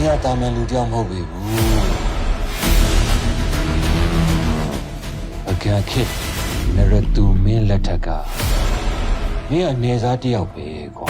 你要当面录掉毛背部。Again kid， 那个杜面来他个，你要捏啥掉背光？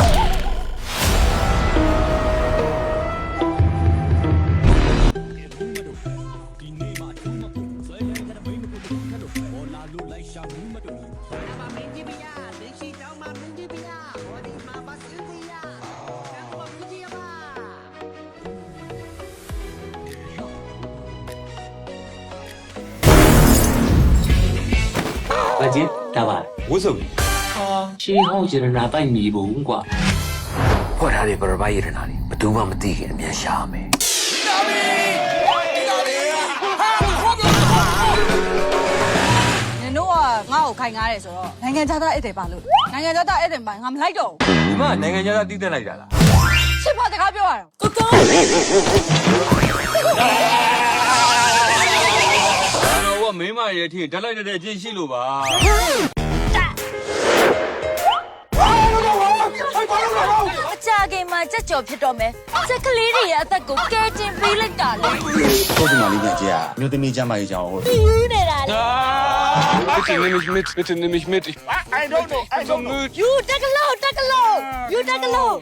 阿姐，大爸，我手里谁好些人拿摆米不管？我他的不是把一人哪里，不都把我们地给面下没？ နင်တို့ကငါ့ကိုခိုင်ငားတယ်ဆိုတော့နိုင်ငံခြားသားဧည့်သည်ပါလို့နိုင်ငံခြားသားဧည့်သည်ပါငါမလိုက်တော့ဘူး ဒီမှာနိုင်ငံခြားသားတည်တက်လိုက်တာလား ရှစ်ဖက်စကားပြောရတာကိုကော ဟိုကမင်းမရဲ့ထင်ဓာတ်လိုက်တဲ့အချင်းရှိလို့ပါ အကြခင်မှာကြက်ကြော်ဖြစ်တော့မယ်။စက်ကလေးတွေရဲ့အသက်ကိုကဲတင်ပေးလိုက်တာလေ ကိုဒီမာလေးနဲ့ကြာမြို့သမီးကျမ်းမာရေးကြောင်းဟို ။ပြူးနေတာလေ Bitte nimm mich mit, bitte nimm mich mit. I don't know, I don't know. ။ You တက်ကလို့တက်ကလို့ You တက်ကလို့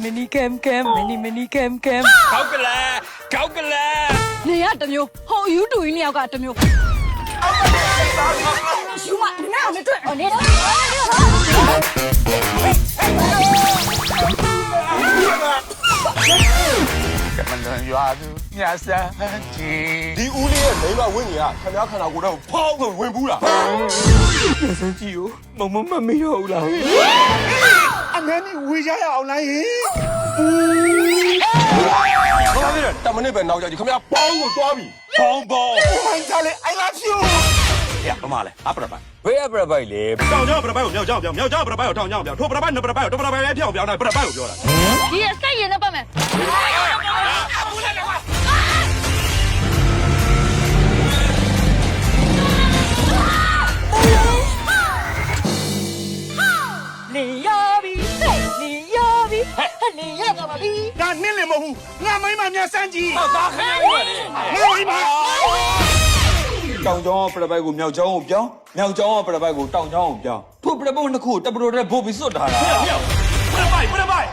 many cam cam ကောက်ကလေးကောက်ကလေး နေရတစ်မျိုးဟိုယူတူကြီးနှစ်ယောက်ကတစ်မျိုးယူမနင်နဲ့အောင်နဲ့တွေ့ ။ဟိုနေတော့ ကမန်တန်ရွာသူညဆန်းကြီး ဒီဦးလေးရဲ့မိန်းမဝင့်ကြီးကခင်ဗျားခန္ဓာကိုယ်တော့ဖောင်းဆိုဝင်ဘူးလား ညဆန်းကြီးကိုမမီတော့ဘူးလား အငန်းကြီးဝေကြရအောင်လားဟင်ဘာလဲတမနစ်ပဲနောက်ကြကြီးခင်ဗျားပေါင်းကိုတွားပြီပေါင်းမိုင်းကြလေ I love you ရပါမလဲအပရပိုင် ဘယ်အပရပိုက်လဲ တောင်ကြောပရပိုက်ကိုမြောက်ကြောပြောင်းမြောက်ကြောပရပိုက်ကိုတောင်ကြောပြောင်းထိုပရပိုက်နှစ်ပရပိုက်ကိုတပရပိုက်လည်းပြောင်းပြောင်းတယ်ပရပိုက်ကိုပြောတာ ဒီအစိတ်ရင်နဲ့ပတ်မယ်။ နေရပြီဟဲ့နေရပြီဟဲ့နေရတော့ပါပြီ ဒါနင်းလည်းမဟုတ်ဘူးငါမိန်းမများစမ်းကြည့် ဘာခဲလဲလေ ငါမိန်းမ တောင်ကျောင်းပရပိုက်ကိုမြောက်ကျောင်းကိုပြောင်းမြောက်ကျောင်းပရပိုက်ကိုတောင်ကျောင်းကိုပြောင်းထို့ပရပိုက်နှစ်ခုတပရိုတဲ့ဘို့ပြီးစွတ်ထားတာ ပရပိုက်